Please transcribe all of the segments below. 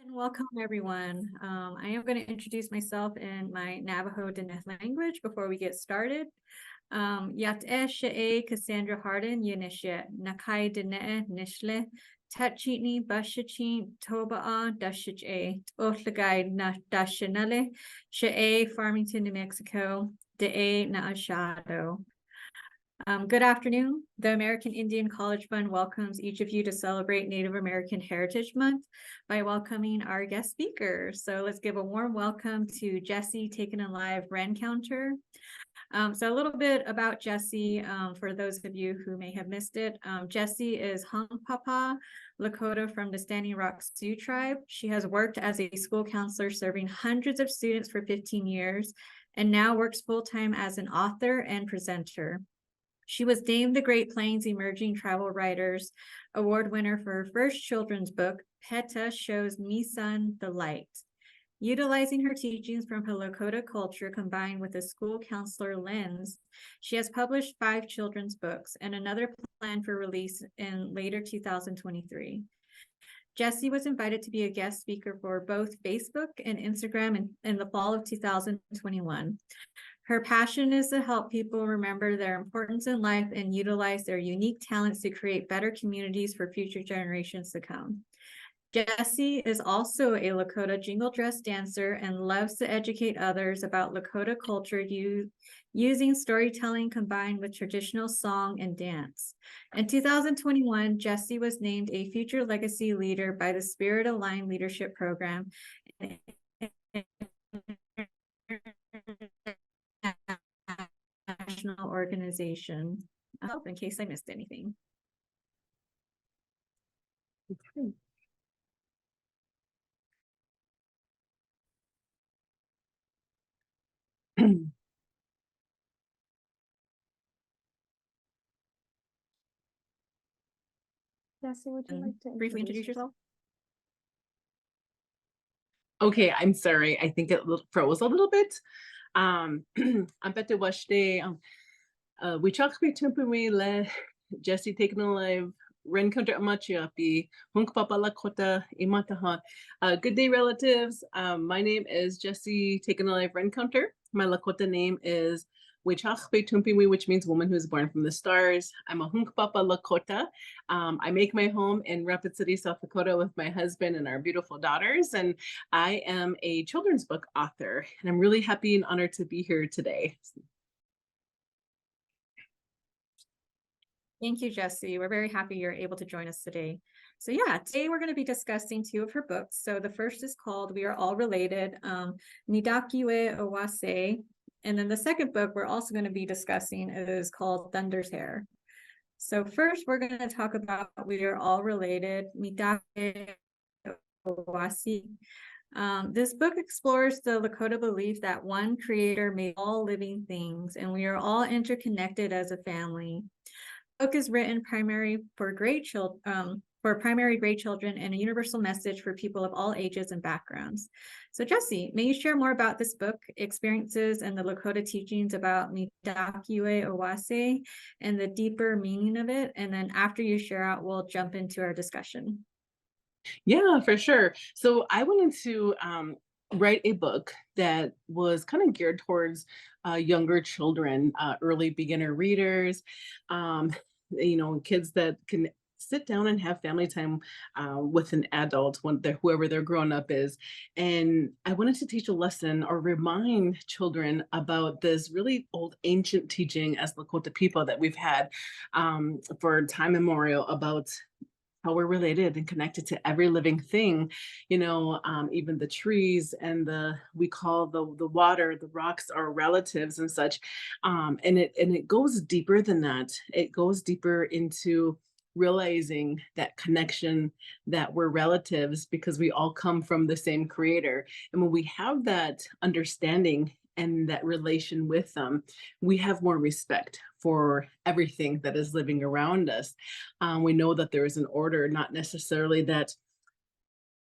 And welcome everyone. I am going to introduce myself in my Navajo Diné language before we get started. Yat she'e Cassandra Harden Yunishe Nakai Diné Nishle Tatchitni Bashachin Toba'a Dashiche Otlagai Na Dashanele She'e Farmington, New Mexico De'e Na Ashado. Good afternoon. The American Indian College Fund welcomes each of you to celebrate Native American Heritage Month by welcoming our guest speaker. So let's give a warm welcome to Jessie Taken Alive, Rencountre. So a little bit about Jessie, for those of you who may have missed it. Jessie is Hunkpapa Lakota from the Standing Rock Sioux tribe. She has worked as a school counselor serving hundreds of students for 15 years and now works full-time as an author and presenter. She was named the Great Plains Emerging Travel Writers Award winner for her first children's book, PETA Shows Me Son the Light. Utilizing her teachings from her Lakota culture combined with a school counselor lens, she has published 5 children's books and another planned for release in later 2023. Jessie was invited to be a guest speaker for both Facebook and Instagram in the fall of 2021. Her passion is to help people remember their importance in life and utilize their unique talents to create better communities for future generations to come. Jessie is also a Lakota jingle dress dancer and loves to educate others about Lakota culture using storytelling combined with traditional song and dance. In 2021, Jessie was named a Future Legacy Leader by the Spirit Aligned Leadership Program. National organization. In case I missed anything. Okay. Jessie, would you like to briefly introduce yourself? Okay, I'm sorry. I think it froze a little bit. I'm Bette Washde. We talked about Tumpumi le Jessie Taken Alive, Rencountre Amachiapi, Hunkpapa Lakota, Imataha. Good day, relatives. My name is Jessie Taken Alive Rencountre. My Lakota name is Wichachpe Tumpimi, which means woman who is born from the stars. I'm a Hunkpapa Lakota. I make my home in Rapid City, South Dakota with my husband and our beautiful daughters. And I am a children's book author. And I'm really happy and honored to be here today. Thank you, Jessie. We're very happy you're able to join us today. So yeah, today we're going to be discussing 2 of her books. So the first is called We Are All Related, Mitakuye Owase. And then the second book we're also going to be discussing is called Thunder's Hair. So first we're going to talk about We Are All Related, Mitakuye Owase. This book explores the Lakota belief that one creator made all living things and we are all interconnected as a family. Book is written primarily for primary grade children and a universal message for people of all ages and backgrounds. So Jessie, may you share more about this book, experiences, and the Lakota teachings about Mitakuye Owase and the deeper meaning of it? And then after you share out, we'll jump into our discussion. Yeah, for sure. So I wanted to write a book that was kind of geared towards younger children, early beginner readers, kids that can sit down and have family time with an adult, whoever their grown up is. And I wanted to teach a lesson or remind children about this really old ancient teaching as Lakota people that we've had for time immemorial about how we're related and connected to every living thing, even the trees and we call the water, the rocks, our relatives and such. And it goes deeper than that. It goes deeper into realizing that connection, that we're relatives because we all come from the same creator. And when we have that understanding and that relation with them, we have more respect for everything that is living around us. We know that there is an order, not necessarily that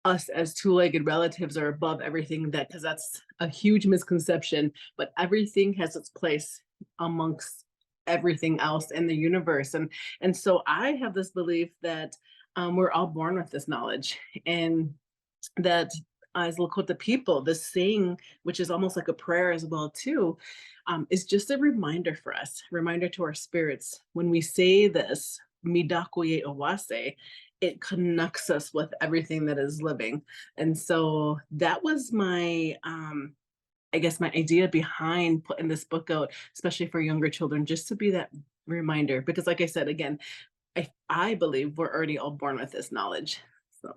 us as 2-legged relatives are above everything, because that's a huge misconception, but everything has its place amongst everything else in the universe. And so I have this belief that we're all born with this knowledge. And that as Lakota people, this saying, which is almost like a prayer as well too, is just a reminder for us, reminder to our spirits. When we say this, Mitakuye Owase, it connects us with everything that is living. And so that was my I guess my idea behind putting this book out, especially for younger children, just to be that reminder. Because like I said, again, I believe we're already all born with this knowledge. So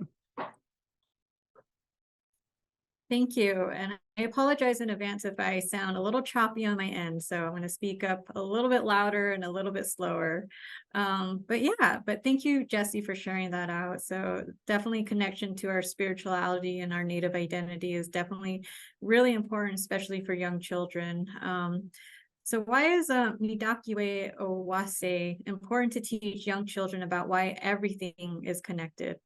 Thank you. And I apologize in advance if I sound a little choppy on my end. So I'm going to speak up a little bit louder and a little bit slower. But thank you, Jessie, for sharing that out. So definitely connection to our spirituality and our Native identity is definitely really important, especially for young children. So why is Mitakuye Owase important to teach young children about why everything is connected?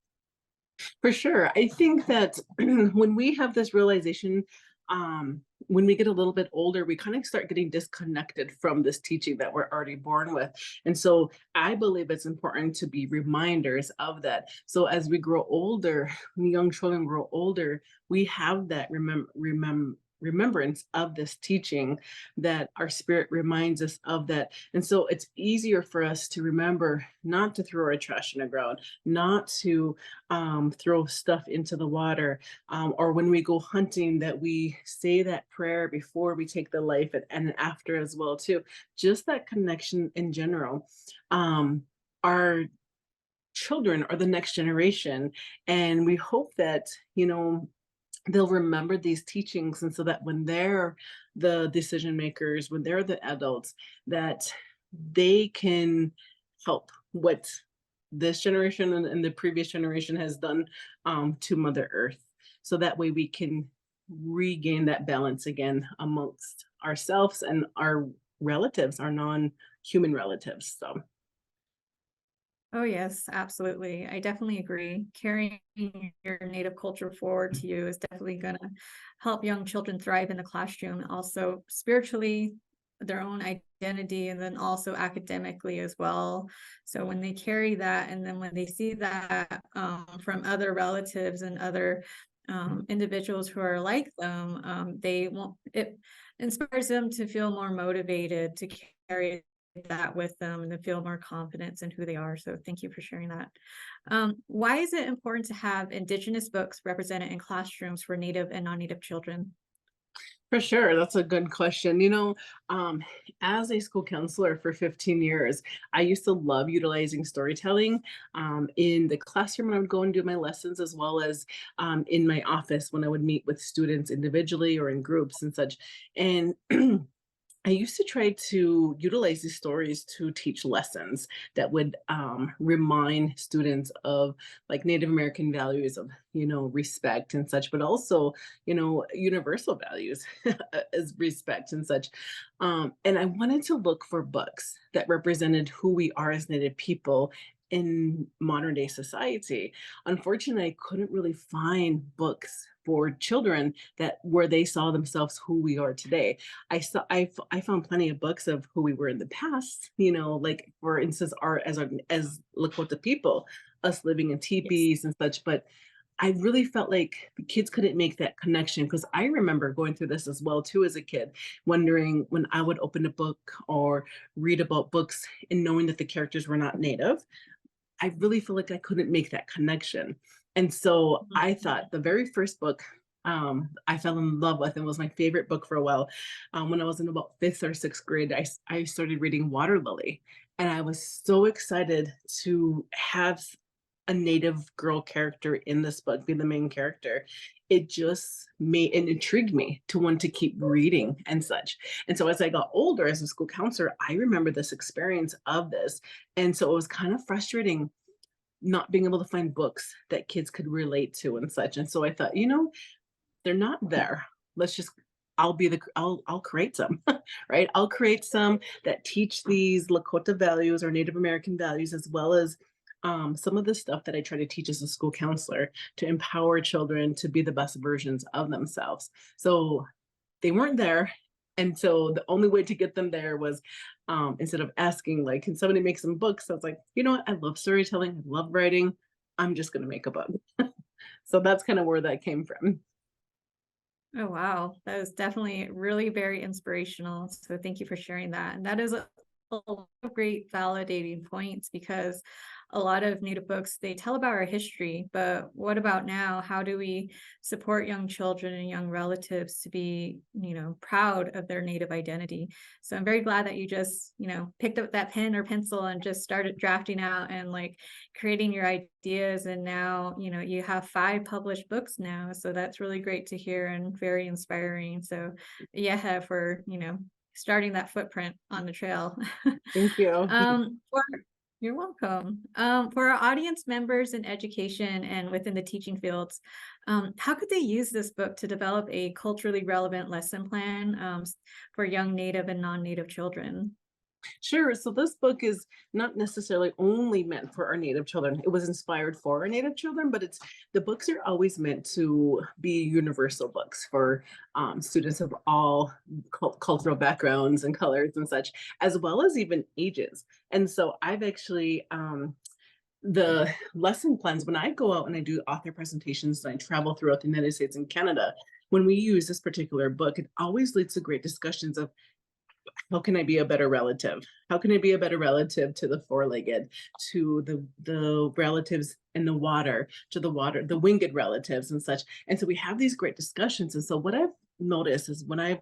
for sure. I think that when we have this realization, when we get a little bit older, we kind of start getting disconnected from this teaching that we're already born with. And so I believe it's important to be reminders of that. So as we grow older, when young children grow older, we have that remembrance of this teaching, that our spirit reminds us of that. And so it's easier for us to remember not to throw our trash in the ground, not to throw stuff into the water, or when we go hunting, that we say that prayer before we take the life, and after as well too. Just that connection in general. Our children are the next generation, and we hope that, they'll remember these teachings, and so that when they're the decision makers, when they're the adults, that they can help what this generation and the previous generation has done, to Mother Earth. So that way we can regain that balance again amongst ourselves and our relatives, our non-human relatives. So Oh, yes, absolutely. I definitely agree. Carrying your native culture forward to you is definitely going to help young children thrive in the classroom, also spiritually, their own identity, and then also academically as well. So when they carry that, and then when they see that from other relatives and other individuals who are like them, it inspires them to feel more motivated to carry that with them and to feel more confidence in who they are. So thank you for sharing that. Why is it important to have Indigenous books represented in classrooms for Native and non-Native children? for sure, that's a good question. As a school counselor for 15 years, I used to love utilizing storytelling, in the classroom when I would go and do my lessons, as well as in my office when I would meet with students individually or in groups and such. And I used to try to utilize these stories to teach lessons that would, remind students of like Native American values of, respect and such, but also, universal values as respect and such. And I wanted to look for books that represented who we are as Native people in modern day society. Unfortunately, I couldn't really find books for children that where they saw themselves who we are today. I found plenty of books of who we were in the past, like for instance, as Lakota people, us living in Yes. teepees and such. But I really felt like the kids couldn't make that connection, because I remember going through this as well too as a kid, wondering when I would open a book or read about books and knowing that the characters were not native, I really feel like I couldn't make that connection. And so I thought the very first book I fell in love with and was my favorite book for a while. When I was in about fifth or sixth grade, I started reading Water Lily. And I was so excited to have a native girl character in this book be the main character. It just made and intrigued me to want to keep reading and such. And so as I got older as a school counselor, I remember this experience of this. And so it was kind of frustrating not being able to find books that kids could relate to and such. And so I thought, they're not there. Let's just I'll create some, right? I'll create some that teach these Lakota values or Native American values, as well as some of the stuff that I try to teach as a school counselor to empower children to be the best versions of themselves. So they weren't there. And so the only way to get them there was, instead of asking, like, can somebody make some books? I was like, you know what? I love storytelling. I love writing. I'm just going to make a book. So that's kind of where that came from. Oh, wow. That is definitely really very inspirational. So thank you for sharing that. And that is a lot of great validating points because a lot of Native books, they tell about our history, but what about now? How do we support young children and young relatives to be, proud of their Native identity? So I'm very glad that you just, picked up that pen or pencil and just started drafting out and like creating your ideas. And now, you have 5 published books now. So that's really great to hear and very inspiring. So yeah, for, starting that footprint on the trail. Thank you. For you're welcome. For our audience members in education and within the teaching fields, how could they use this book to develop a culturally relevant lesson plan for young Native and non-Native children? Sure. So this book is not necessarily only meant for our Native children. It was inspired for our Native children, but the books are always meant to be universal books for students of all cultural backgrounds and colors and such, as well as even ages. And so I've actually the lesson plans when I go out and I do author presentations and I travel throughout the United States and Canada. When we use this particular book, it always leads to great discussions of how can I be a better relative? How can I be a better relative to the four-legged, to the relatives in the water, to the winged relatives and such. And so we have these great discussions. And so what I've noticed is when I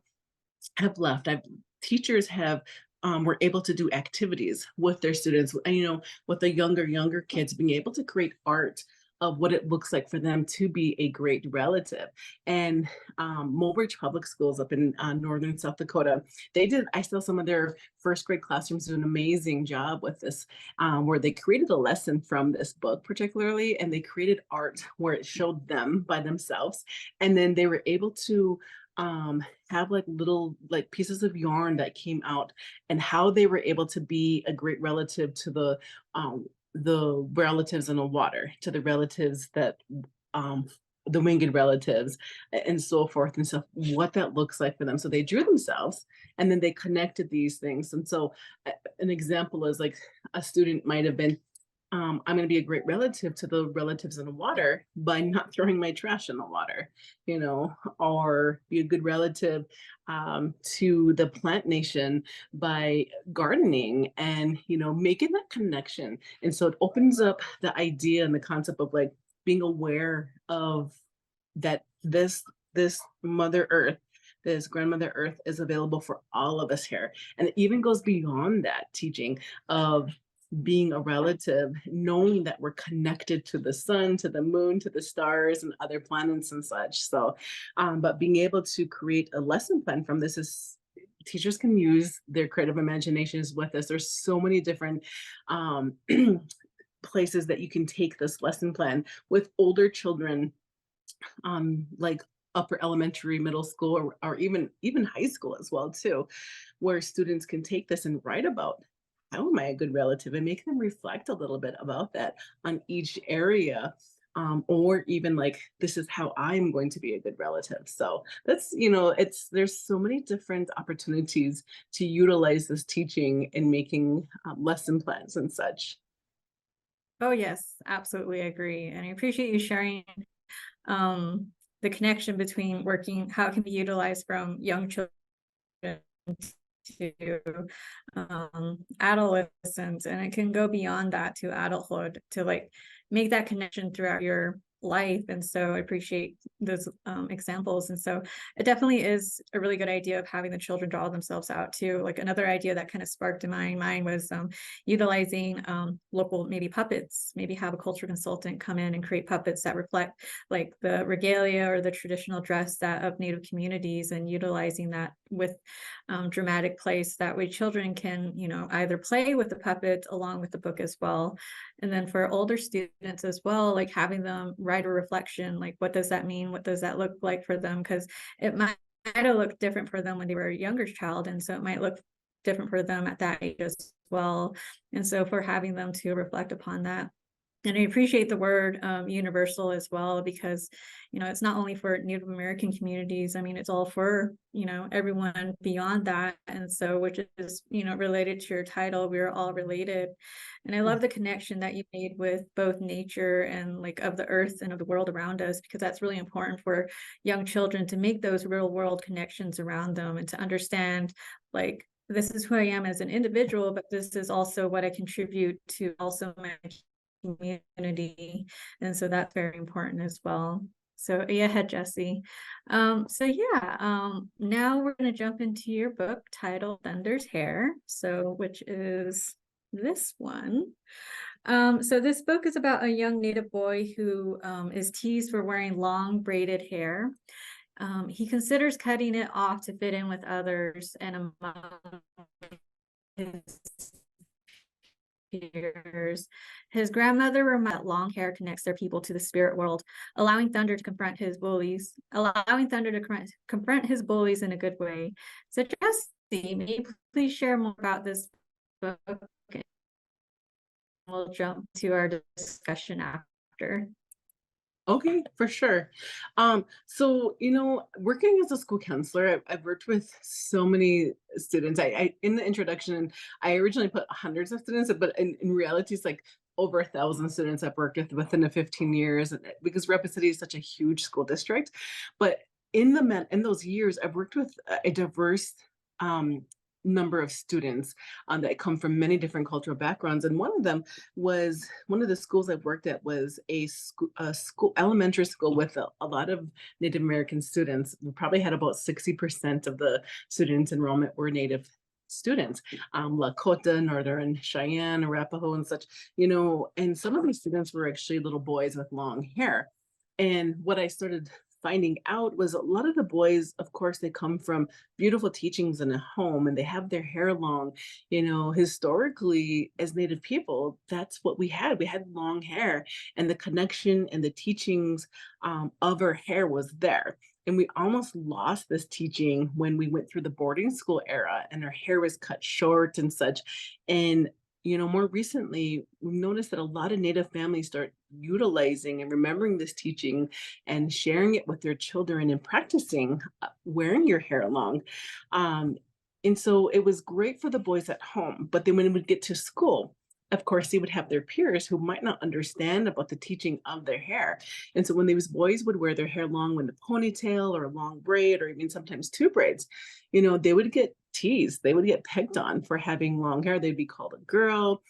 have left, I've teachers have were able to do activities with their students, and, with the younger kids being able to create art of what it looks like for them to be a great relative. And Mulbridge Public Schools up in northern South Dakota, I saw some of their first grade classrooms do an amazing job with this, where they created a lesson from this book particularly, and they created art where it showed them by themselves. And then they were able to have like little like pieces of yarn that came out and how they were able to be a great relative to the relatives in the water, to the relatives that um the winged relatives and so forth and so what that looks like for them. So they drew themselves and then they connected these things. And so an example is like a student might have been I'm going to be a great relative to the relatives in the water by not throwing my trash in the water, or be a good relative to the plant nation by gardening and, making that connection. And so it opens up the idea and the concept of like being aware of that this Mother Earth, this grandmother Earth is available for all of us here. And it even goes beyond that teaching of being a relative, knowing that we're connected to the sun, to the moon, to the stars, and other planets and such. So, but being able to create a lesson plan from this is teachers can use their creative imaginations with us. There's so many different um, places that you can take this lesson plan with older children, like upper elementary, middle school, or even high school as well too, where students can take this and write about how am I a good relative and make them reflect a little bit about that on each area. Or even like this is how I'm going to be a good relative. So that's there's so many different opportunities to utilize this teaching in making lesson plans and such. Oh, yes, absolutely. I agree. And I appreciate you sharing the connection between how it can be utilized from young children to adolescence, and it can go beyond that to adulthood to like make that connection throughout your life. And so I appreciate those examples. And so it definitely is a really good idea of having the children draw themselves out too. Like another idea that kind of sparked in my mind was utilizing local maybe puppets, maybe have a culture consultant come in and create puppets that reflect like the regalia or the traditional dress that of Native communities, and utilizing that with dramatic plays. That way children can, either play with the puppet along with the book as well. And then for older students as well, like having them write a reflection, like what does that mean? What does that look like for them? Because it might have looked different for them when they were a younger child. And so it might look different for them at that age as well. And so for having them to reflect upon that. And I appreciate the word universal as well, because, it's not only for Native American communities. I mean, it's all for, everyone beyond that. And so, which is, related to your title, we're all related. And I love the connection that you made with both nature and like of the earth and of the world around us, because that's really important for young children to make those real world connections around them and to understand, like, this is who I am as an individual, but this is also what I contribute to also my community. And so that's very important as well. So yeah, ahead, Jessie. Now we're going to jump into your book titled Thunder's Hair, which is this one. So this book is about a young Native boy who is teased for wearing long braided hair. He considers cutting it off to fit in with others and among his peers. His grandmother remarked that long hair connects their people to the spirit world, allowing Thunder to confront his bullies in a good way. So Jessie, may you please share more about this book, and we'll jump to our discussion after. Okay, for sure. So working as a school counselor, I've worked with so many students. I in the introduction, I originally put hundreds of students, but in reality, it's like over 1,000 students I've worked with within the 15 years, because Rapid City is such a huge school district. But in those years, I've worked with a diverse number of students that come from many different cultural backgrounds, and one of the schools I've worked at was a school elementary school with a lot of Native American students. We probably had about 60% of the students enrollment were Native students, Lakota, Northern Cheyenne, Arapaho, and such. And some of these students were actually little boys with long hair. And what I started finding out was a lot of the boys, of course, they come from beautiful teachings in a home and they have their hair long. Historically, as Native people, that's what we had. We had long hair, and the connection and the teachings of our hair was there. And we almost lost this teaching when we went through the boarding school era and our hair was cut short and such. And more recently, we've noticed that a lot of Native families start utilizing and remembering this teaching and sharing it with their children and practicing wearing your hair long. And so it was great for the boys at home, but then when we would get to school, of course, they would have their peers who might not understand about the teaching of their hair. And so when these boys would wear their hair long with a ponytail or a long braid or even sometimes two braids, they would get teased. They would get picked on for having long hair. They'd be called a girl.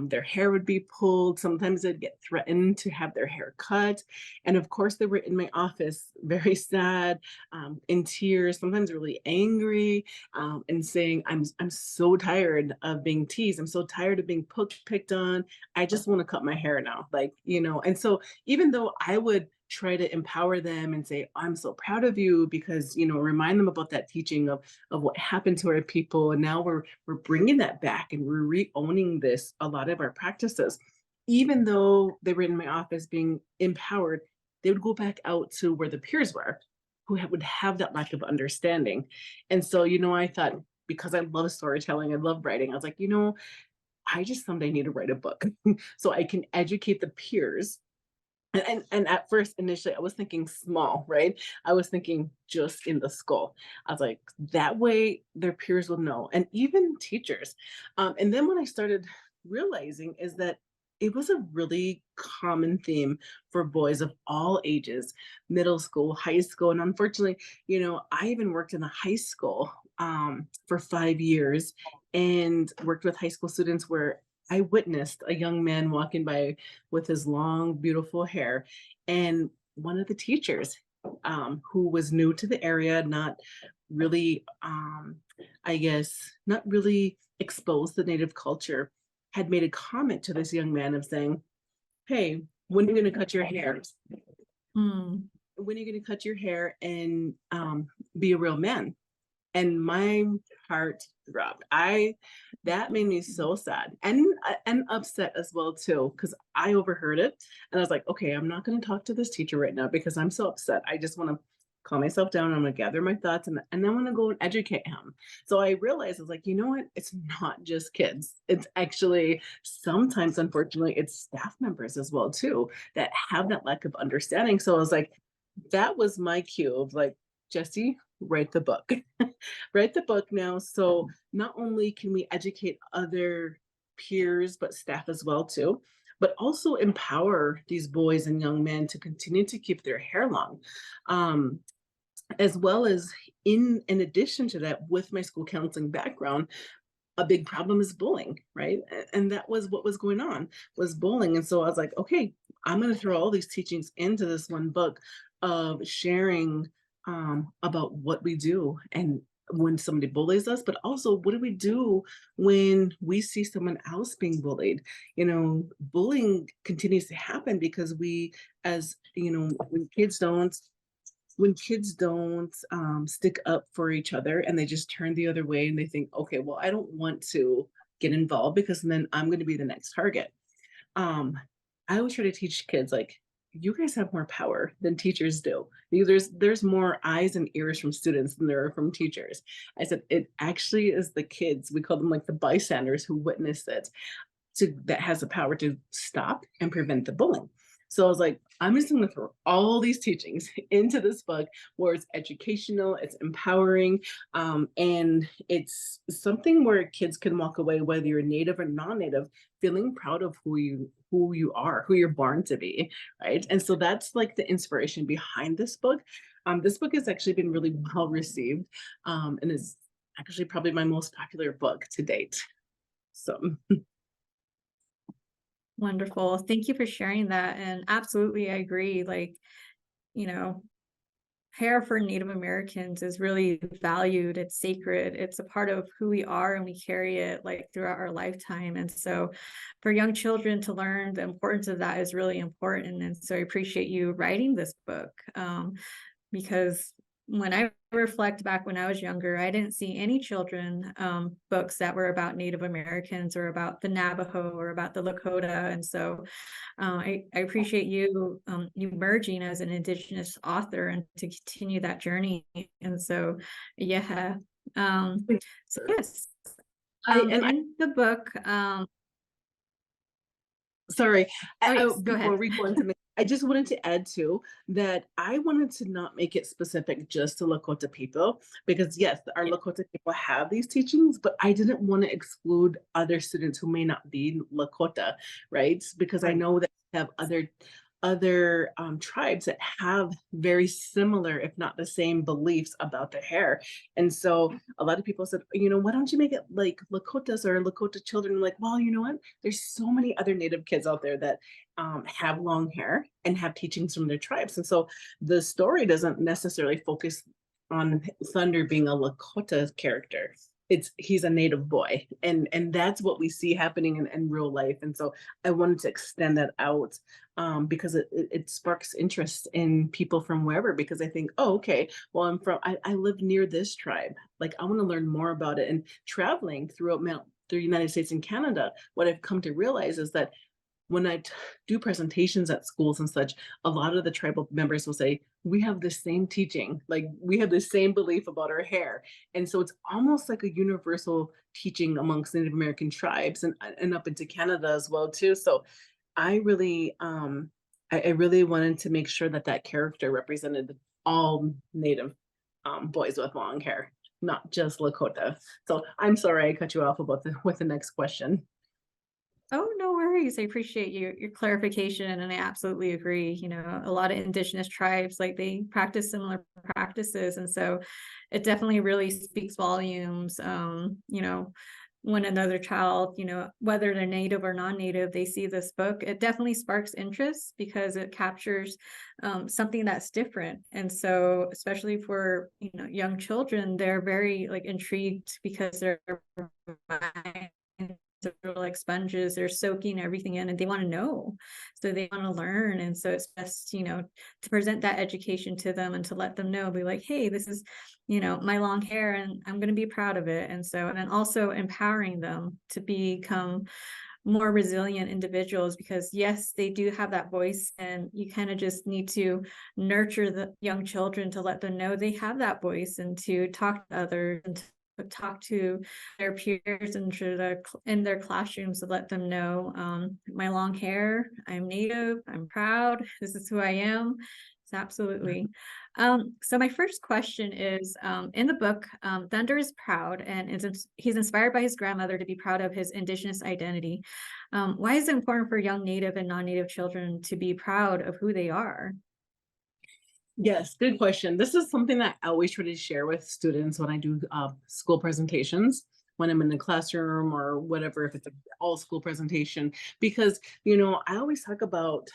Their hair would be pulled. Sometimes they'd get threatened to have their hair cut. And of course, they were in my office, very sad, in tears, sometimes really angry, and saying, I'm so tired of being teased. I'm so tired of being picked on. I just want to cut my hair now. And so even though I would try to empower them and say, I'm so proud of you, because, remind them about that teaching of what happened to our people. And now we're bringing that back and we're re-owning this, a lot of our practices. Even though they were in my office being empowered, they would go back out to where the peers were, who would have that lack of understanding. And so, I thought, because I love storytelling, I love writing, I was like, I just someday need to write a book so I can educate the peers. And at first, initially, I was thinking small, right? I was thinking just in the school. I was like, that way their peers will know, and even teachers. And then what I started realizing is that it was a really common theme for boys of all ages, middle school, high school. And unfortunately, I even worked in a high school for 5 years and worked with high school students where I witnessed a young man walking by with his long, beautiful hair. And one of the teachers, who was new to the area, not really, I guess, not really exposed to Native culture, had made a comment to this young man of saying, hey, when are you going to cut your hair? Hmm. When are you going to cut your hair and be a real man? And my heart dropped. That made me so sad and upset as well too, because I overheard it and I was like, okay, I'm not going to talk to this teacher right now because I'm so upset. I just want to calm myself down. I'm gonna gather my thoughts and then I'm gonna go and educate him. So I realized I was like, you know what? It's not just kids. It's actually sometimes, unfortunately, it's staff members as well too that have that lack of understanding. So I was like, that was my cue of like, Jesse, write the book. Write the book now. So not only can we educate other peers, but staff as well too, but also empower these boys and young men to continue to keep their hair long. Um, as well as in addition to that, with my school counseling background, a big problem is bullying, right? And that was what was going on, was bullying. And so I was like, okay, I'm going to throw all these teachings into this one book of sharing about what we do and when somebody bullies us, but also what do we do when we see someone else being bullied? You know, bullying continues to happen because we, as you know, when kids don't stick up for each other and they just turn the other way and they think, okay, well, I don't want to get involved because then I'm going to be the next target. Um, I always try to teach kids like, you guys have more power than teachers do. Because there's more eyes and ears from students than there are from teachers. I said it actually is the kids. We call them like the bystanders who witness it that has the power to stop and prevent the bullying. So I was like, I'm just going to throw all these teachings into this book where it's educational, it's empowering, and it's something where kids can walk away, whether you're native or non-native, feeling proud of who you are, who you're born to be, right? And so that's like the inspiration behind this book. This book has actually been really well received, and is actually probably my most popular book to date. So. Wonderful. Thank you for sharing that. And absolutely, I agree. Like, you know, hair for Native Americans is really valued. It's sacred. It's a part of who we are, and we carry it like throughout our lifetime. And so for young children to learn the importance of that is really important. And so I appreciate you writing this book, because when I reflect back when I was younger, I didn't see any children books that were about Native Americans or about the Navajo or about the Lakota. And so I appreciate you merging as an Indigenous author and to continue that journey. And so, yeah. So yes, I and I in the book, Sorry, oh yes, go before ahead. we go into I just wanted to add too that I wanted to not make it specific just to Lakota people because yes, our Yeah, Lakota people have these teachings, but I didn't want to exclude other students who may not be Lakota, right? Because I right. know that we have other tribes that have very similar, if not the same, beliefs about their hair. And so a lot of people said, you know, why don't you make it like Lakotas or Lakota children? I'm like, well, you know what? There's so many other Native kids out there that have long hair and have teachings from their tribes. And so the story doesn't necessarily focus on Thunder being a Lakota character. He's a native boy, and that's what we see happening in real life. And so I wanted to extend that out because it sparks interest in people from wherever. Because I think, oh, okay, well, I live near this tribe. Like I want to learn more about it. And traveling throughout the United States and Canada, what I've come to realize is that when I do presentations at schools and such, a lot of the tribal members will say, we have the same teaching, like we have the same belief about our hair. And so it's almost like a universal teaching amongst Native American tribes and up into Canada as well too. So I really I really wanted to make sure that that character represented all Native boys with long hair, not just Lakota. So I'm sorry I cut you off about with the next question. Oh, no worries. I appreciate your clarification, and I absolutely agree. You know, a lot of Indigenous tribes, like they practice similar practices, and so it definitely really speaks volumes. You know, when another child, you know, whether they're native or non-native, they see this book, it definitely sparks interest because it captures something that's different. And so, especially for, you know, young children, they're very like intrigued because their minds are like sponges. They're soaking everything in and they want to know. So they want to learn. And so it's best, you know, to present that education to them and to let them know, be like, hey, this is, you know, my long hair and I'm going to be proud of it. And so, and then also empowering them to become more resilient individuals, because yes, they do have that voice, and you kind of just need to nurture the young children to let them know they have that voice, and to talk to others, and to talk to their peers and in their classrooms, to let them know, my long hair, I'm Native, I'm proud, this is who I am. It's absolutely. So my first question is, in the book, Thunder is proud, and he's inspired by his grandmother to be proud of his Indigenous identity. Why is it important for young Native and non-Native children to be proud of who they are? Yes, good question. This is something that I always try to share with students when I do school presentations, when I'm in the classroom or whatever, if it's an all school presentation, because, I always talk about,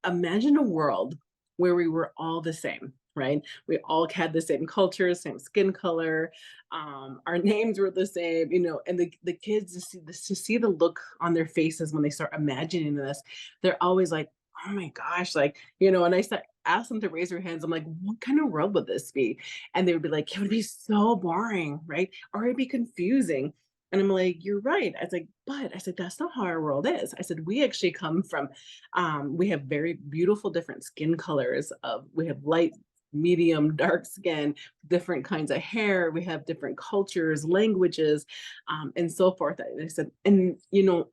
imagine a world where we were all the same, right? We all had the same culture, same skin color, our names were the same, and the kids to see the look on their faces when they start imagining this, they're always like, oh my gosh, like, and I start ask them to raise their hands. I'm like, what kind of world would this be? And they would be like, it would be so boring, right? Or it'd be confusing. And I'm like, you're right. I was like, but I said, that's not how our world is. I said, we actually come from, we have very beautiful different skin colors. We have light, medium, dark skin, different kinds of hair. We have different cultures, languages, and so forth. I said, and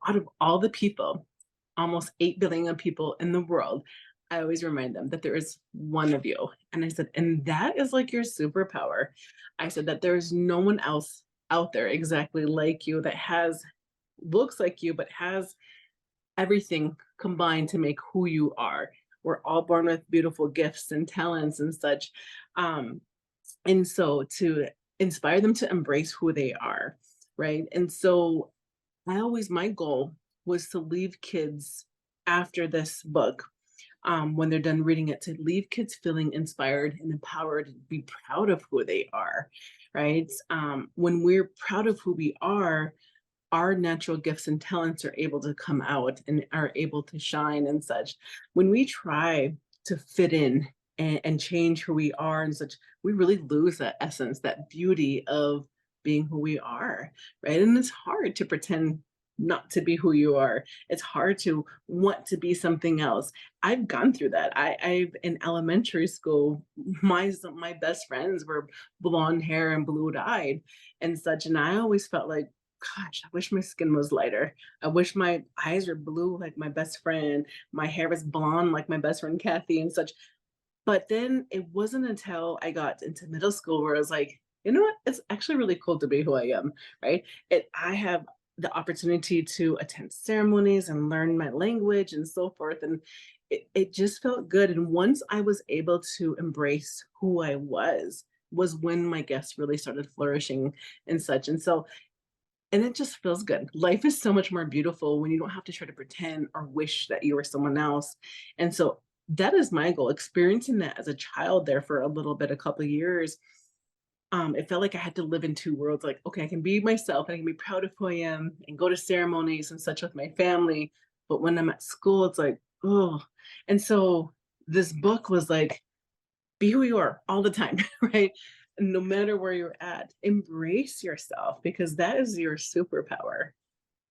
out of all the people, almost 8 billion people in the world, I always remind them that there is one of you. And I said, and that is like your superpower. I said that there's no one else out there exactly like you that looks like you, but has everything combined to make who you are. We're all born with beautiful gifts and talents and such. Um, and so to inspire them to embrace who they are, right? And so my goal was to leave kids after this book, when they're done reading it, to leave kids feeling inspired and empowered to be proud of who they are, right? When we're proud of who we are, our natural gifts and talents are able to come out and are able to shine and such. When we try to fit in and change who we are and such, we really lose that essence, that beauty of being who we are, right? And it's hard to pretend not to be who you are. It's hard to want to be something else. I've gone through that. I've in elementary school, my best friends were blonde hair and blue eyed and such, and I always felt like, gosh, I wish my skin was lighter. I wish my eyes were blue like my best friend. My hair was blonde like my best friend Kathy and such. But then it wasn't until I got into middle school where I was like, you know what? It's actually really cool to be who I am, right? I have the opportunity to attend ceremonies and learn my language and so forth. And it just felt good. And once I was able to embrace who I was when my gifts really started flourishing and such. And so and it just feels good. Life is so much more beautiful when you don't have to try to pretend or wish that you were someone else. And so that is my goal. Experiencing that as a child there for a little bit, a couple of years, it felt like I had to live in two worlds. Like, okay, I can be myself, and I can be proud of who I am, and go to ceremonies and such with my family. But when I'm at school, it's like, oh. And so this book was like, be who you are all the time, right? No matter where you're at, embrace yourself because that is your superpower.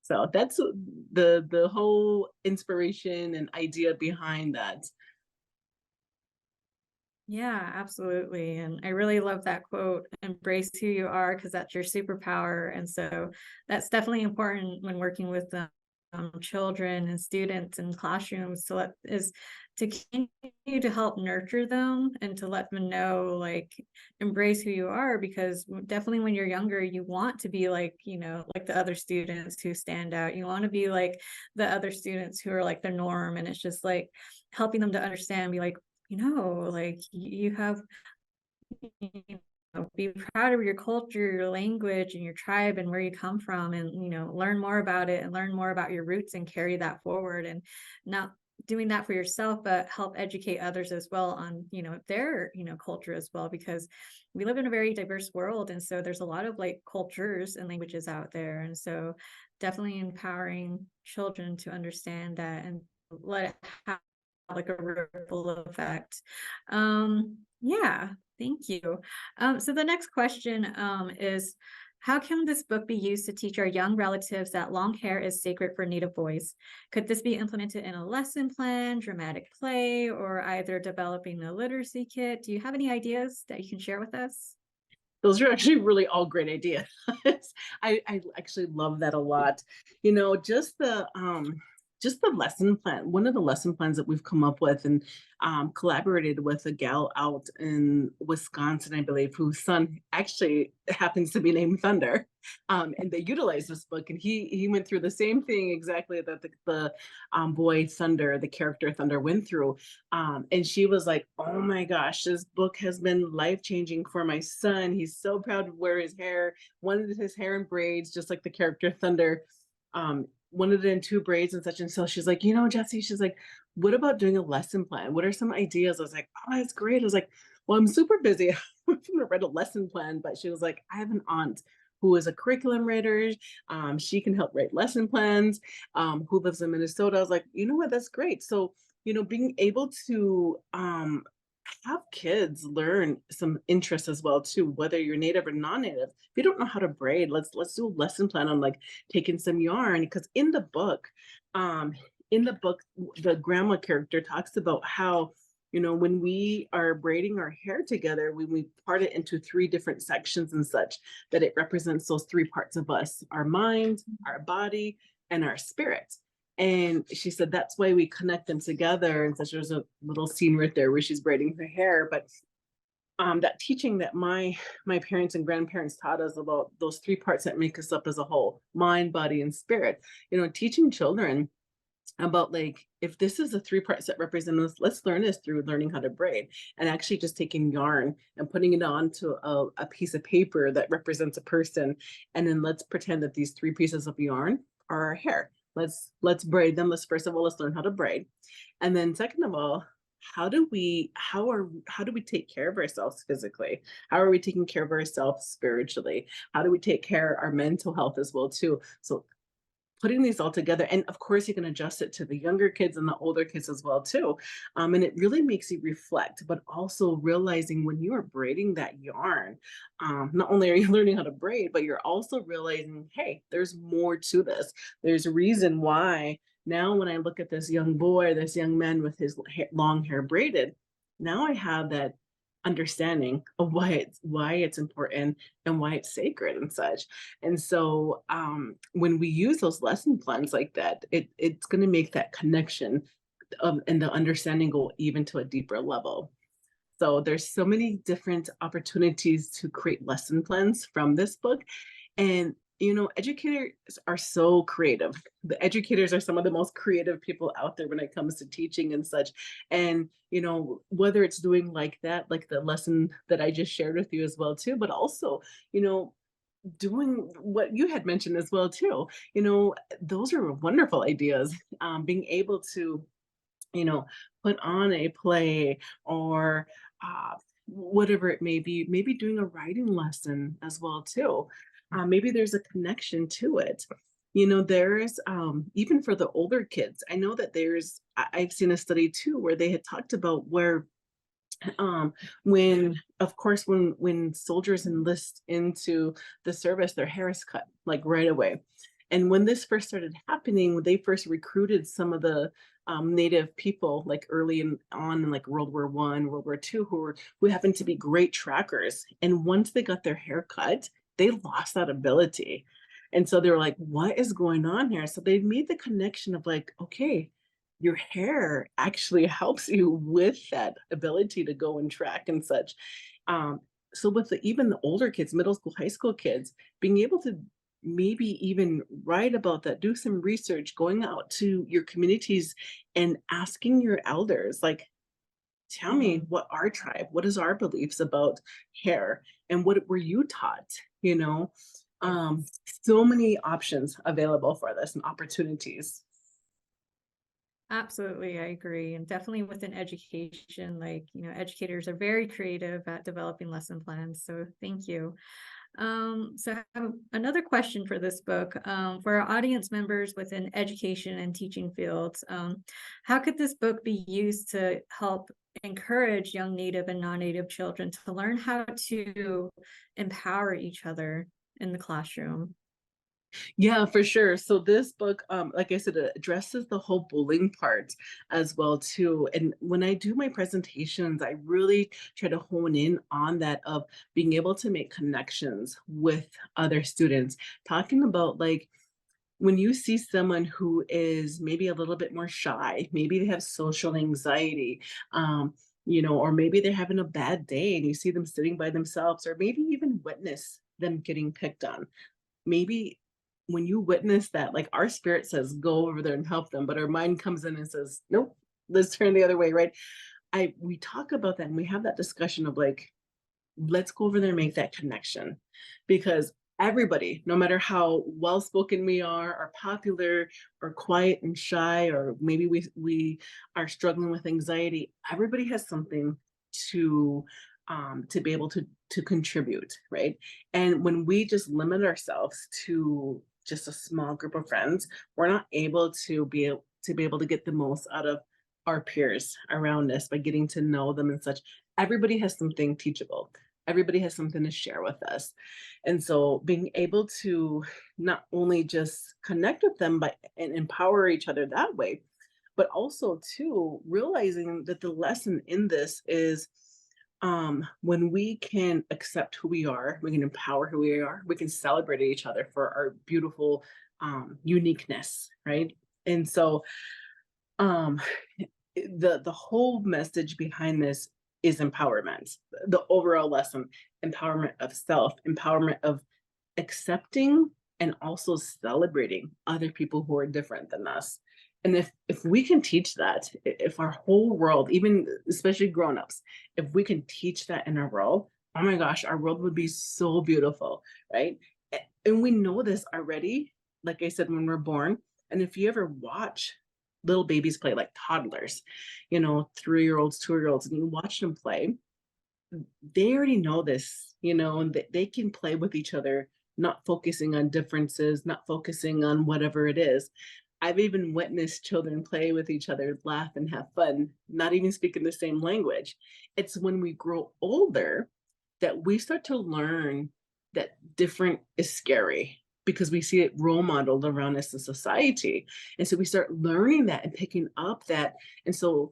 So that's the whole inspiration and idea behind that. Yeah, absolutely. And I really love that quote, embrace who you are, because that's your superpower. And so that's definitely important when working with children and students in classrooms, to continue to help nurture them and to let them know, like, embrace who you are, because definitely when you're younger, you want to be like, like the other students who stand out. You want to be like the other students who are like the norm. And it's just like helping them to understand, be like, like you have, be proud of your culture, your language, and your tribe, and where you come from, and learn more about it, and learn more about your roots, and carry that forward, and not doing that for yourself, but help educate others as well on their culture as well, because we live in a very diverse world, and so there's a lot of like cultures and languages out there, and so definitely empowering children to understand that and let it have like a ripple effect. Yeah, thank you. So the next question is, How can this book be used to teach our young relatives that long hair is sacred for Native boys? Could this be implemented in a lesson plan, dramatic play, or either developing a literacy kit? Do you have any ideas that you can share with us? Those are actually really all great ideas. I actually love that a lot. You know, just the lesson plan. One of the lesson plans that we've come up with and collaborated with a gal out in Wisconsin, I believe, whose son actually happens to be named Thunder. And they utilized this book, and he went through the same thing exactly that the boy Thunder, the character Thunder, went through. And she was like, "Oh my gosh, this book has been life changing for my son. He's so proud to wear his hair, wanted his hair in braids, just like the character Thunder. Wanted it in two braids and such." And so she's like, Jesse, she's like, "What about doing a lesson plan? What are some ideas?" I was like, "Oh, that's great." I was like, "Well, I'm super busy. I'm gonna write a lesson plan." But she was like, "I have an aunt who is a curriculum writer. She can help write lesson plans, who lives in Minnesota." I was like, "You know what? That's great." So, being able to have kids learn some interests as well too, whether you're native or non-native. If you don't know how to braid, let's do a lesson plan on like taking some yarn, because um in the book the grandma character talks about how when we are braiding our hair together, when we part it into three different sections and such, that it represents those three parts of us: our mind, our body, and our spirit. And she said that's why we connect them together. And such, there's a little scene right there where she's braiding her hair. But that teaching that my parents and grandparents taught us about those three parts that make us up as a whole: mind, body, and spirit. Teaching children about, like, if this is the three parts that represent us, let's learn this through learning how to braid, and actually just taking yarn and putting it onto a piece of paper that represents a person, and then let's pretend that these three pieces of yarn are our hair. Let's braid them. Let's learn how to braid, and then second of all, how do we take care of ourselves physically? How are we taking care of ourselves spiritually? How do we take care of our mental health as well too? So putting these all together, and of course you can adjust it to the younger kids and the older kids as well too. And it really makes you reflect, but also realizing when you are braiding that yarn, not only are you learning how to braid, but you're also realizing, hey, there's more to this. There's a reason why now when I look at this young boy, this young man with his long hair braided, now I have that understanding of why it's important and why it's sacred and such. And so when we use those lesson plans like that, it's going to make that connection and the understanding go even to a deeper level. So there's so many different opportunities to create lesson plans from this book. And educators are so creative. The educators are some of the most creative people out there when it comes to teaching and such. And whether it's doing like that, like the lesson that I just shared with you as well too, but also, you know, doing what you had mentioned as well too. Those are wonderful ideas. Being able to put on a play, or whatever it may be, maybe doing a writing lesson as well too. Maybe there's a connection to it. There's even for the older kids. I know that I've seen a study too where they had talked about where when of course when soldiers enlist into the service, their hair is cut like right away. And when this first started happening, when they first recruited some of the native people, like on in like World War I, World War II, who happened to be great trackers, and once they got their hair cut, they lost that ability. And so they were like, what is going on here? So they made the connection of like, okay, your hair actually helps you with that ability to go and track and such. Um, so with even the older kids, middle school, high school kids, being able to maybe even write about that, do some research, going out to your communities and asking your elders, like, tell me what our tribe, what is our beliefs about hair, and what were you taught? You know, so many options available for this and opportunities. Absolutely, I agree. And definitely within education, educators are very creative at developing lesson plans. So thank you. So I have another question for this book. For our audience members within education and teaching fields, how could this book be used to help encourage young Native and non-Native children to learn how to empower each other in the classroom. Yeah, for sure. So this book, like I said, it addresses the whole bullying part as well too. And when I do my presentations, I really try to hone in on that of being able to make connections with other students, talking about like when you see someone who is maybe a little bit more shy, maybe they have social anxiety, or maybe they're having a bad day and you see them sitting by themselves, or maybe even witness them getting picked on. Maybe when you witness that, like our spirit says, go over there and help them, but our mind comes in and says, nope, let's turn the other way, right? We talk about that and we have that discussion of like, let's go over there and make that connection because everybody, no matter how well spoken we are, or popular, or quiet and shy, or maybe we are struggling with anxiety, everybody has something to be able to contribute, right? And when we just limit ourselves to just a small group of friends, we're not able to get the most out of our peers around us by getting to know them and such. Everybody has something teachable. Everybody has something to share with us. And so being able to not only just connect with them and empower each other that way, but also too realizing that the lesson in this is when we can accept who we are, we can empower who we are, we can celebrate each other for our beautiful uniqueness, right? And so um the whole message behind this is empowerment. The overall lesson: empowerment of self, empowerment of accepting and also celebrating other people who are different than us. And if we can teach that, if our whole world, even especially grown-ups, if we can teach that in our world, oh my gosh, our world would be so beautiful, right? And we know this already, like I said, when we're born. And if you ever watch little babies play, like toddlers, 3-year-olds, 2-year-olds, and you watch them play, they already know this, and they can play with each other, not focusing on differences, not focusing on whatever it is. I've even witnessed children play with each other, laugh and have fun, not even speaking the same language. It's when we grow older that we start to learn that different is scary because we see it role modeled around us in society. And so we start learning that and picking up that. And so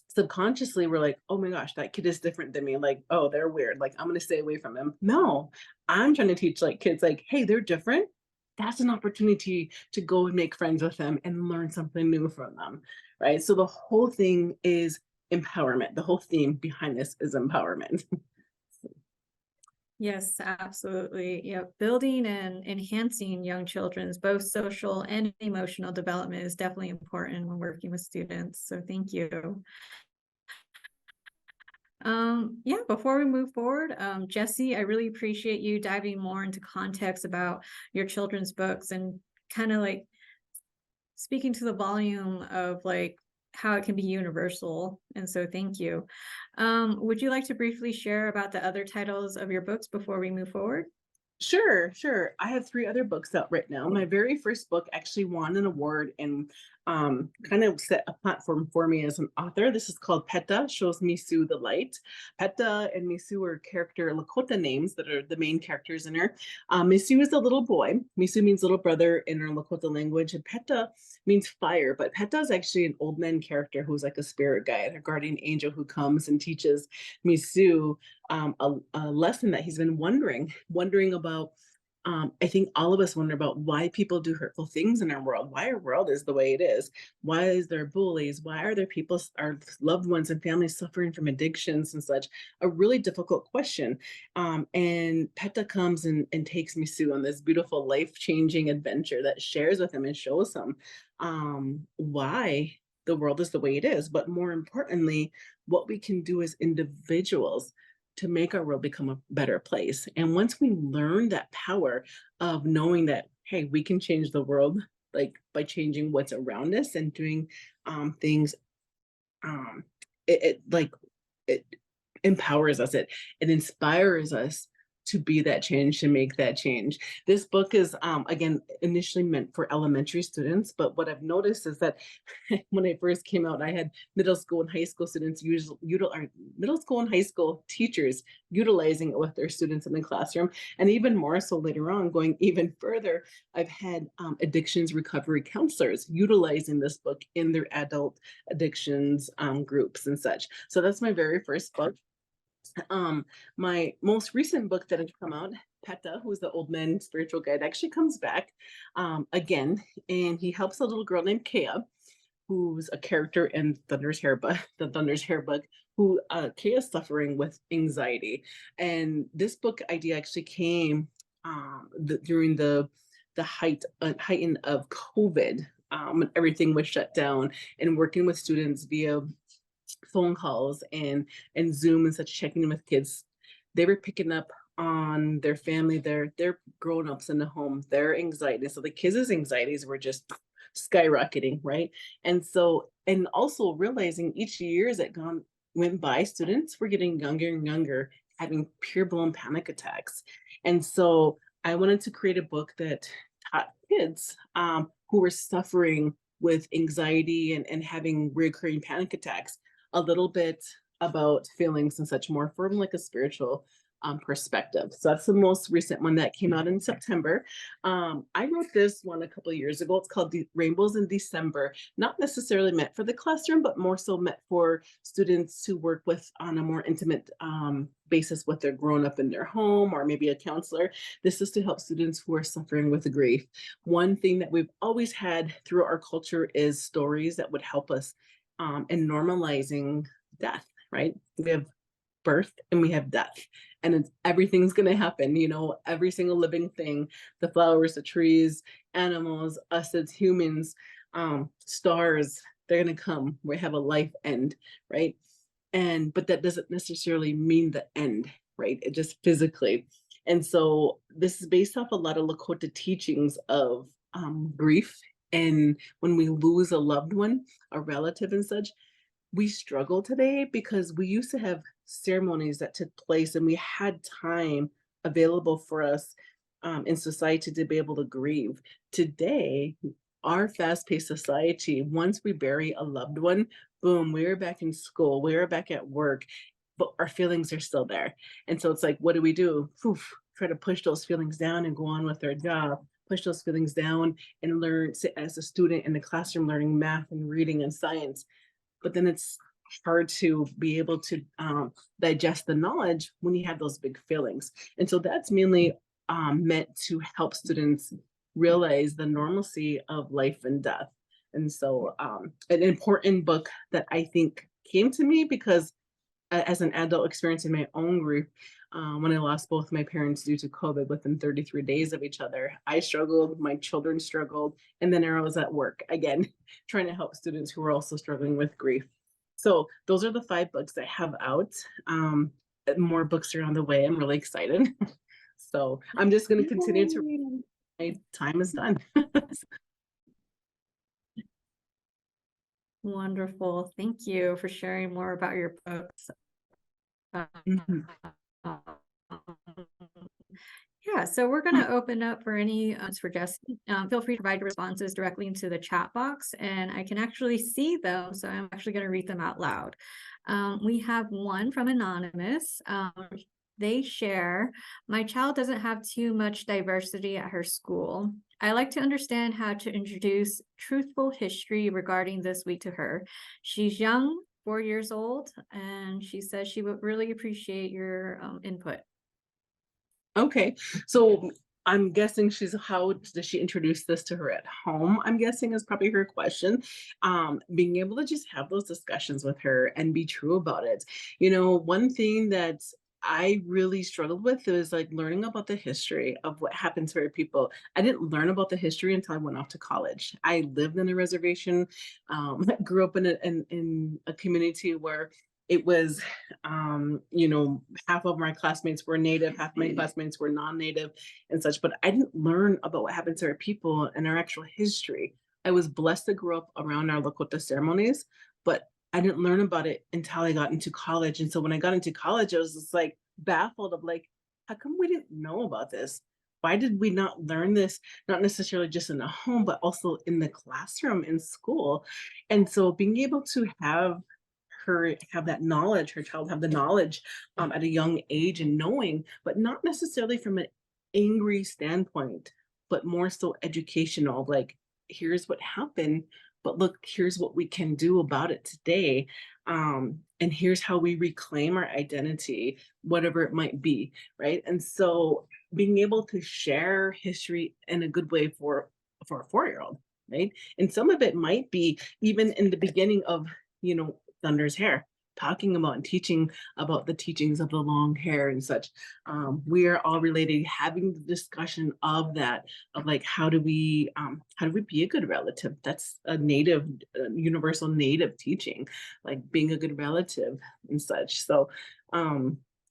subconsciously we're like, oh my gosh, that kid is different than me. Like, oh, they're weird. Like, I'm going to stay away from them. No, I'm trying to teach like kids like, hey, they're different. That's an opportunity to go and make friends with them and learn something new from them. Right. So the whole thing is empowerment. The whole theme behind this is empowerment. Yes, absolutely. Yeah, building and enhancing young children's both social and emotional development is definitely important when working with students. So thank you. Yeah, before we move forward, Jessie, I really appreciate you diving more into context about your children's books and kind of like speaking to the volume of like how it can be universal. And so thank you. Would you like to briefly share about the other titles of your books before we move forward? Sure, sure. I have 3 other books out right now. My very first book actually won an award and kind of set a platform for me as an author. This is called Peta Shows Misu the Light. Peta and Misu are character Lakota names that are the main characters in her. Misu is a little boy. Misu means little brother in our Lakota language, and Peta means fire. But Peta is actually an old man character who's like a spirit guide, a guardian angel who comes and teaches Misu a lesson that he's been wondering about. I think all of us wonder about why people do hurtful things in our world, why our world is the way it is, why is there bullies, why are there people, our loved ones and families suffering from addictions and such. A really difficult question. And Peta comes and takes Misu on this beautiful life-changing adventure that shares with him and shows him why the world is the way it is, but more importantly, what we can do as individuals to make our world become a better place. And once we learn that power of knowing that, hey, we can change the world, like by changing what's around us and doing things, um, it empowers us. It inspires us to be that change, to make that change. This book is, again, initially meant for elementary students, but what I've noticed is that when it first came out, I had middle school and high school students middle school and high school teachers utilizing it with their students in the classroom. And even more so later on, going even further, I've had addictions recovery counselors utilizing this book in their adult addictions groups and such. So that's my very first book. My most recent book that has come out, Peta, who's the old man spiritual guide, actually comes back again, and he helps a little girl named Kea, who's a character in Thunder's Hairbug, the Thunder's Hairbug, who Kea is suffering with anxiety. And this book idea actually came during the heighten of COVID, when everything was shut down, and working with students via phone calls and Zoom and such, checking in with kids. They were picking up on their family, their grown-ups in the home, their anxiety. So the kids' anxieties were just skyrocketing, right? And so, and also realizing each year as it went by, students were getting younger and younger, having pure blown panic attacks. And so I wanted to create a book that taught kids who were suffering with anxiety and having recurring panic attacks a little bit about feelings and such, more from like a spiritual perspective. So that's the most recent one that came out in September. I wrote this one a couple of years ago. It's called The Rainbows in December, not necessarily meant for the classroom, but more so meant for students to work with on a more intimate basis with their grown up in their home, or maybe a counselor. This is to help students who are suffering with grief. One thing that we've always had through our culture is stories that would help us in normalizing death, right? We have birth and we have death, and everything's going to happen, you know, every single living thing, the flowers, the trees, animals, us as humans, stars, they're going to come. We have a life end, right? But that doesn't necessarily mean the end, right? It just physically. And so this is based off a lot of Lakota teachings of grief. And when we lose a loved one, a relative and such, we struggle today because we used to have ceremonies that took place and we had time available for us in society to be able to grieve. Today, our fast-paced society, once we bury a loved one, boom, we're back in school, we're back at work, but our feelings are still there. And so it's like, what do? Poof, try to push those feelings down and go on with our job, push those feelings down and learn, sit as a student in the classroom learning math and reading and science. But then it's hard to be able to digest the knowledge when you have those big feelings. And so that's mainly meant to help students realize the normalcy of life and death. And so an important book that I think came to me because as an adult experiencing my own grief, when I lost both my parents due to COVID within 33 days of each other, I struggled, my children struggled, and then I was at work again, trying to help students who were also struggling with grief. So those are the 5 books I have out. More books are on the way. I'm really excited. So I'm just going to continue to read. My time is done. Wonderful. Thank you for sharing more about your books. Mhm. Yeah, so we're going to open up for any for Jessie. Feel free to provide your responses directly into the chat box, and I can actually see them, so I'm actually going to read them out loud. We have one from Anonymous. They share, my child doesn't have too much diversity at her school. I like to understand how to introduce truthful history regarding this week to her. She's young, 4 years old, and she says she would really appreciate your input. Okay, so I'm guessing how does she introduce this to her at home? I'm guessing is probably her question. Being able to just have those discussions with her and be true about it. You know, one thing that I really struggled with was like learning about the history of what happened to our people. I didn't learn about the history until I went off to college. I lived in a reservation, grew up in a community where it was you know, half of my classmates were native, half my classmates were non-native and such, but I didn't learn about what happened to our people and our actual history. I was blessed to grow up around our Lakota ceremonies, but I didn't learn about it until I got into college. And so when I got into college, I was just like baffled of like, how come we didn't know about this? Why did we not learn this, not necessarily just in the home, but also in the classroom, in school? And so being able to have her have that knowledge, her child have the knowledge at a young age and knowing, but not necessarily from an angry standpoint, but more so educational, like, here's what happened, but look, here's what we can do about it today. And here's how we reclaim our identity, whatever it might be, right? And so being able to share history in a good way for a 4-year-old, right? And some of it might be even in the beginning of, Thunder's hair, talking about and teaching about the teachings of the long hair and such. We are all related, having the discussion of that, of like, how do we be a good relative? That's a native, universal native teaching, like being a good relative and such. So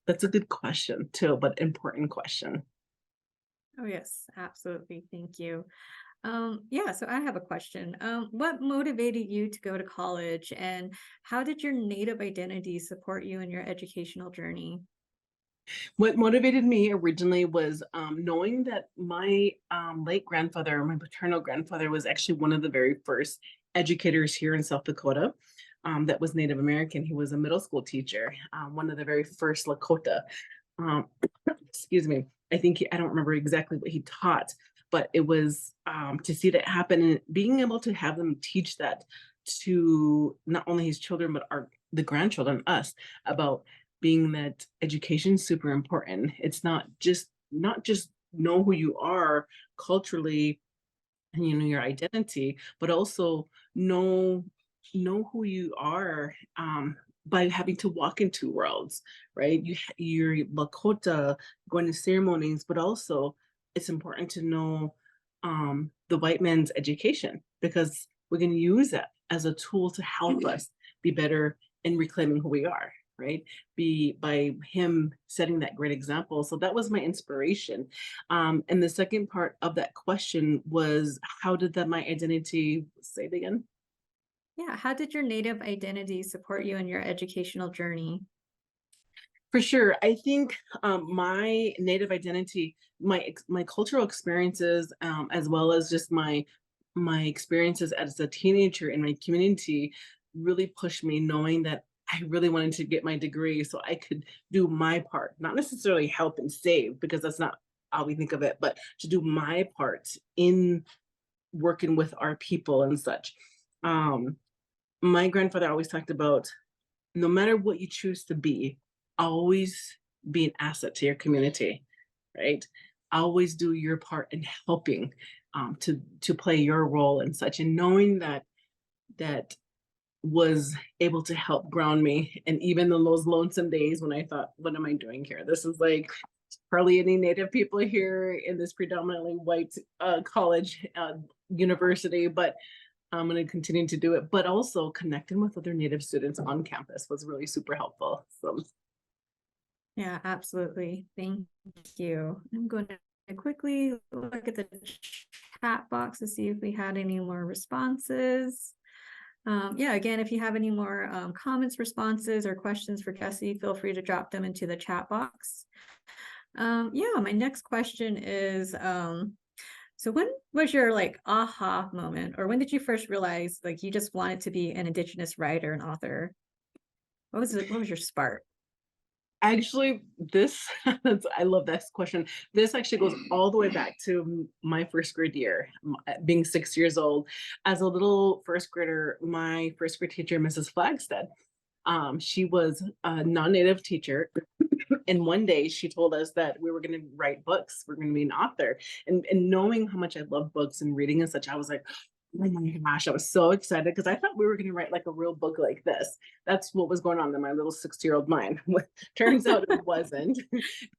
that's a good question too, but important question. Oh, yes, absolutely. Thank you. Yeah, so I have a question. What motivated you to go to college, and how did your Native identity support you in your educational journey? What motivated me originally was knowing that my late grandfather, my paternal grandfather, was actually one of the very first educators here in South Dakota that was Native American. He was a middle school teacher, one of the very first Lakota. Um, excuse me. I don't remember exactly what he taught, but it was to see that happen and being able to have them teach that to not only his children, but the grandchildren, us, about being that education is super important. It's not just know who you are culturally and your identity, but also know who you are by having to walk in two worlds, right? You're Lakota going to ceremonies, but also it's important to know the white man's education because we're going to use that as a tool to help us be better in reclaiming who we are, right? Be by him setting that great example. So that was my inspiration. And the second part of that question was, how did that my identity, say it again? Yeah, how did your Native identity support you in your educational journey? For sure. I think my native identity, my cultural experiences, as well as just my experiences as a teenager in my community, really pushed me, knowing that I really wanted to get my degree so I could do my part, not necessarily help and save, because that's not how we think of it, but to do my part in working with our people and such. Um, my grandfather always talked about, no matter what you choose to be, always be an asset to your community, right? Always do your part in helping to play your role and such, and knowing that was able to help ground me. And even in those lonesome days when I thought, what am I doing here? This is like hardly any Native people here in this predominantly white college university, but I'm going to continue to do it. But also connecting with other Native students on campus was really super helpful. So Yeah, absolutely. Thank you. I'm going to quickly look at the chat box to see if we had any more responses. Yeah, again, if you have any more comments, responses, or questions for Jessie, feel free to drop them into the chat box. Yeah, my next question is, so when was your like aha moment, or when did you first realize like you just wanted to be an Indigenous writer and author? What was it? What was your spark? actually, this I love this question. This actually goes all the way back to my first grade year, being 6 years old. As a little first grader, my first grade teacher, Mrs. Flagstead, she was a non-native teacher. And one day she told us that we were going to write books. We're going to be an author. And knowing how much I love books and reading and such, I was like, oh my gosh, I was so excited because I thought we were going to write like a real book like this. That's what was going on in my little 6-year-old mind. Turns out it wasn't.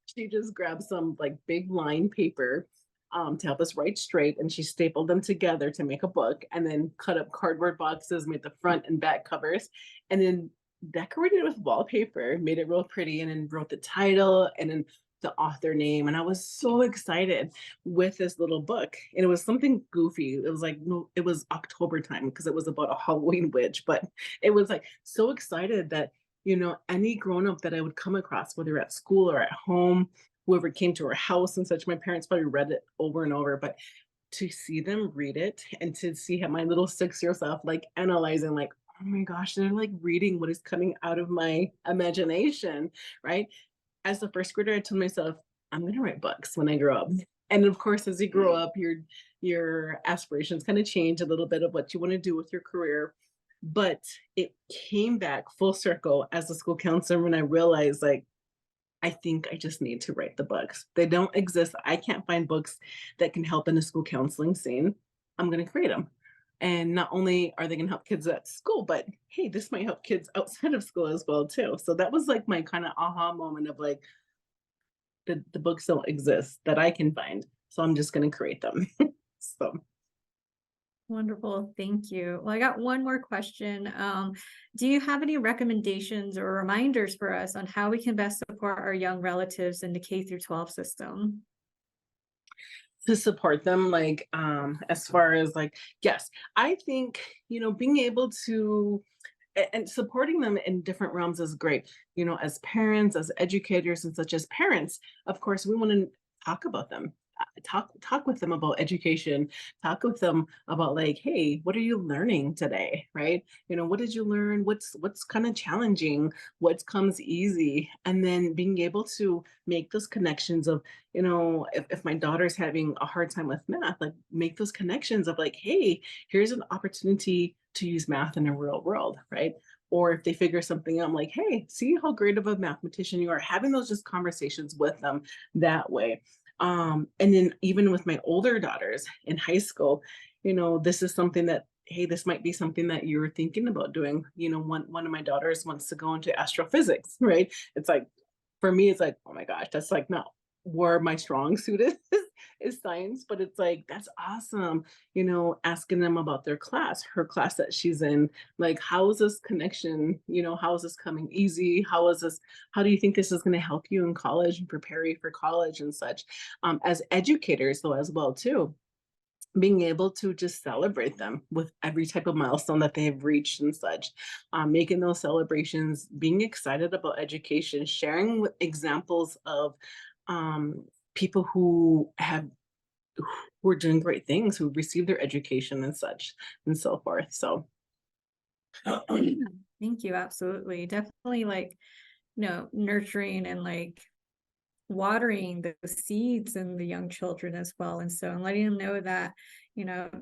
She just grabbed some like big line paper to help us write straight, and she stapled them together to make a book, and then cut up cardboard boxes, made the front and back covers, and then decorated it with wallpaper, made it real pretty, and then wrote the title and then the author name. And I was so excited with this little book. And it was something goofy. It was like, no, it was October time because it was about a Halloween witch, but it was like so excited that, any grown up that I would come across, whether at school or at home, whoever came to our house and such. My parents probably read it over and over, but to see them read it and to see how my little 6-year self like analyzing, like, oh my gosh, they're like reading what is coming out of my imagination, right? As the first grader, I told myself, I'm gonna write books when I grow up. And of course, as you grow up, your aspirations kind of change a little bit of what you want to do with your career. But it came back full circle as a school counselor when I realized, like, I think I just need to write the books. They don't exist. I can't find books that can help in a school counseling scene. I'm going to create them. And not only are they going to help kids at school, but hey, this might help kids outside of school as well too. So that was like my kind of aha moment of like the books don't exist that I can find. So I'm just going to create them. So Wonderful. Thank you. Well, I got one more question. Do you have any recommendations or reminders for us on how we can best support our young relatives in the K through 12 system? to support them, like, as far as like, yes, I think, being able to and supporting them in different realms is great. As parents, as educators, and such as parents, of course, we want to talk about them. Talk with them about education. Talk with them about like, hey, what are you learning today? Right? What did you learn? What's kind of challenging? What comes easy? And then being able to make those connections of, if my daughter's having a hard time with math, like make those connections of like, hey, here's an opportunity to use math in a real world, right? Or if they figure something out, I'm like, hey, see how great of a mathematician you are, having those just conversations with them that way. And then even with my older daughters in high school, this is something that, hey, this might be something that you're thinking about doing. One of my daughters wants to go into astrophysics, right? It's like, for me, it's like, oh my gosh, that's like not where my strong suit is science, but it's like, that's awesome. Asking them about their class, her class that she's in, like, how is this connection? How is this coming easy? How do you think this is going to help you in college and prepare you for college and such? As educators, though, as well, too, being able to just celebrate them with every type of milestone that they have reached and such, making those celebrations, being excited about education, sharing with examples of um, people who are doing great things, who received their education and such and so forth. So Yeah, thank you. Absolutely. Definitely like, nurturing and like watering the seeds in the young children as well. And so, and letting them know that,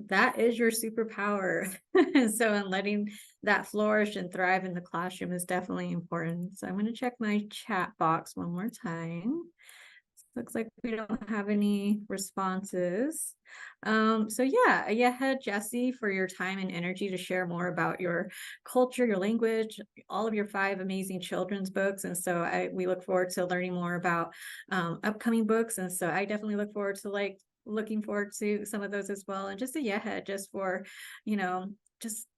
that is your superpower. And so, and letting that flourish and thrive in the classroom is definitely important. So I'm going to check my chat box one more time. Looks like we don't have any responses. So yeah, Jessie, for your time and energy to share more about your culture, your language, all of your 5 amazing children's books. And so we look forward to learning more about upcoming books. And so I definitely look forward to looking forward to some of those as well. And just just for, just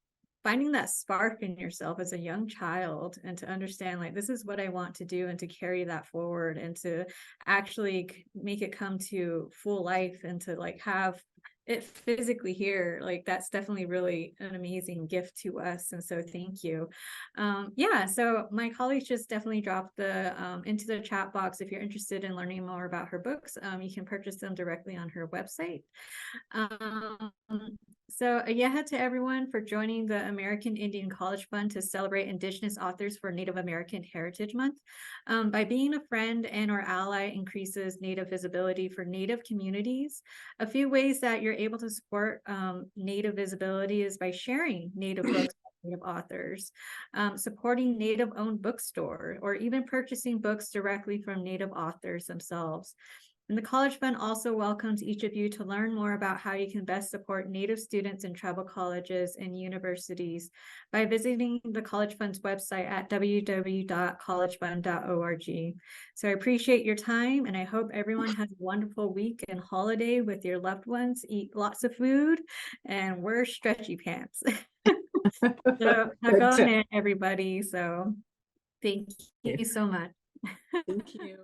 finding that spark in yourself as a young child and to understand like this is what I want to do and to carry that forward and to actually make it come to full life and to like have it physically here, like that's definitely really an amazing gift to us. And so thank you. So my colleagues just definitely dropped the into the chat box. If you're interested in learning more about her books, you can purchase them directly on her website. um, to everyone for joining the American Indian College Fund to celebrate Indigenous authors for Native American Heritage Month. By being a friend and or ally increases Native visibility for Native communities. A few ways that you're able to support Native visibility is by sharing Native books by Native authors, supporting Native-owned bookstore, or even purchasing books directly from Native authors themselves. And the College Fund also welcomes each of you to learn more about how you can best support Native students in tribal colleges and universities by visiting the College Fund's website at www.collegefund.org. So I appreciate your time, and I hope everyone has a wonderful week and holiday with your loved ones. Eat lots of food and wear stretchy pants. So hug good on tip. in, everybody. So thank you so much. Thank you.